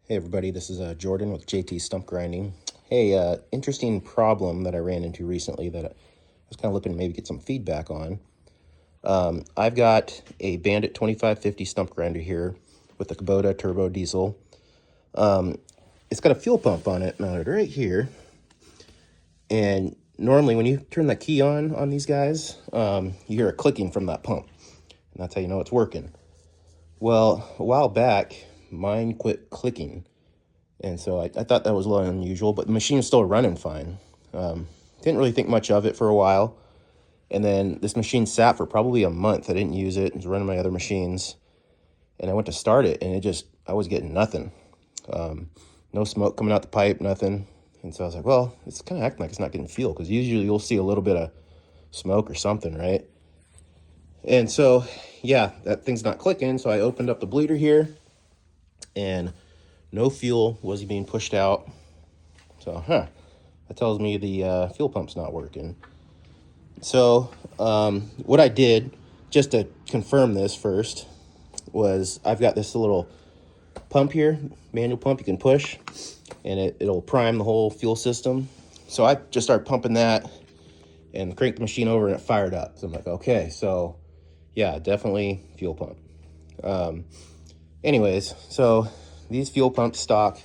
Hey everybody, this is Jordan with JT Stump Grinding. Hey, interesting problem that I ran into recently that I was kind of looking to maybe get some feedback on. I've got a Bandit 2550 stump grinder here with a Kubota turbo diesel. It's got a fuel pump on it mounted right here. And normally when you turn that key on these guys, you hear a clicking from that pump. And that's how you know it's working. Well, a while back, mine quit clicking. And so I thought that was a little unusual, but the machine is still running fine. Didn't really think much of it for a while. And then this machine sat for probably a month. I didn't use it. I was running my other machines. And I went to start it, and I was getting nothing. No smoke coming out the pipe, nothing. And so I was like, well, it's kind of acting like it's not getting fuel, because usually you'll see a little bit of smoke or something, right? And so, yeah, that thing's not clicking. So I opened up the bleeder here, and no fuel was being pushed out. So, that tells me the fuel pump's not working. So, what I did, just to confirm this first, was I've got this little pump here, manual pump you can push, and it'll prime the whole fuel system. So I just started pumping that and cranked the machine over, and it fired up. So I'm like, okay, so yeah, definitely fuel pump. Anyways, so these fuel pumps stock,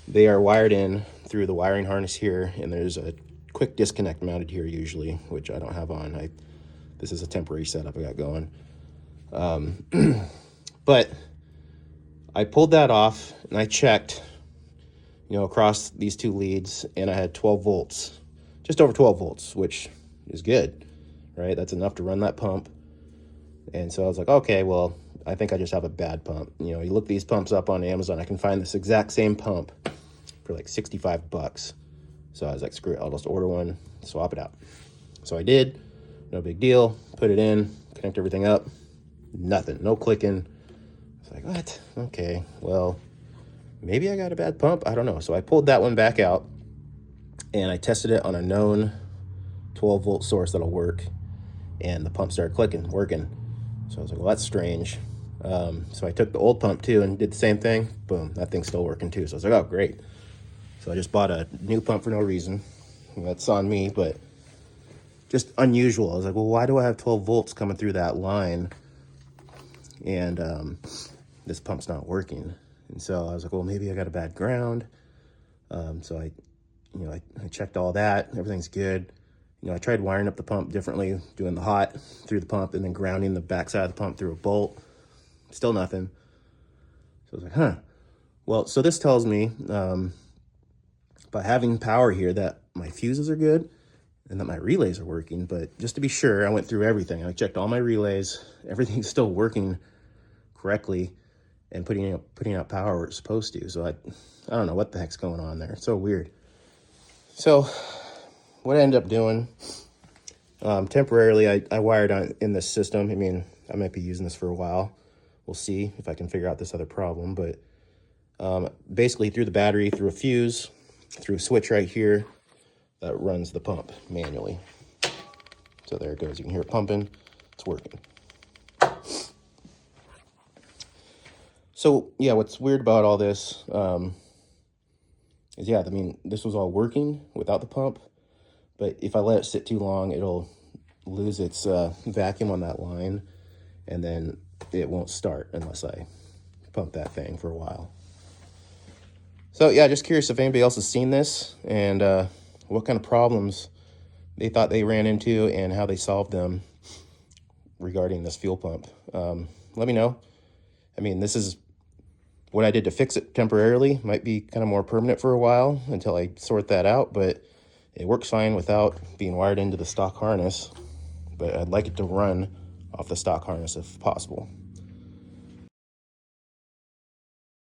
they are wired in through the wiring harness here, and there's a quick disconnect mounted here usually, which I don't have on. This is a temporary setup I got going. But I pulled that off and I checked, across these two leads, and I had 12 volts, just over 12 volts, which is good, right? That's enough to run that pump. And so I was like, okay, well, I think I just have a bad pump. You look these pumps up on Amazon, I can find this exact same pump for like 65 bucks. So I was like, screw it, I'll just order one, swap it out. So I did, no big deal, put it in, connect everything up, nothing, no clicking. It's like, what? Okay, well, maybe I got a bad pump, I don't know. So I pulled that one back out, and I tested it on a known 12 volt source that'll work, and the pump started working. So I was like, well, that's strange. So I took the old pump too and did the same thing. Boom, that thing's still working too. So I was like, oh, great. So I just bought a new pump for no reason. That's on me, but just unusual. I was like, well, why do I have 12 volts coming through that line, and this pump's not working? And so I was like, well, maybe I got a bad ground. So I checked all that. Everything's good. I tried wiring up the pump differently, doing the hot through the pump and then grounding the backside of the pump through a bolt. Still nothing. So I was like, well, so this tells me by having power here that my fuses are good and that my relays are working. But just to be sure, I went through everything. I checked all my relays. Everything's still working correctly and putting out power where it's supposed to. So I don't know what the heck's going on there. It's so weird. So what I ended up doing, temporarily, I wired on in this system. I mean, I might be using this for a while. We'll see if I can figure out this other problem. But basically through the battery, through a fuse, through a switch right here that runs the pump manually. So there it goes. You can hear it pumping. It's working. So yeah, what's weird about all this is, I mean, this was all working without the pump. But if I let it sit too long, it'll lose its vacuum on that line, and then it won't start unless I pump that thing for a while. So yeah, just curious if anybody else has seen this and what kind of problems they thought they ran into and how they solved them regarding this fuel pump. Let me know. I mean, this is what I did to fix it temporarily. Might be kind of more permanent for a while until I sort that out, but it works fine without being wired into the stock harness, but I'd like it to run off the stock harness if possible.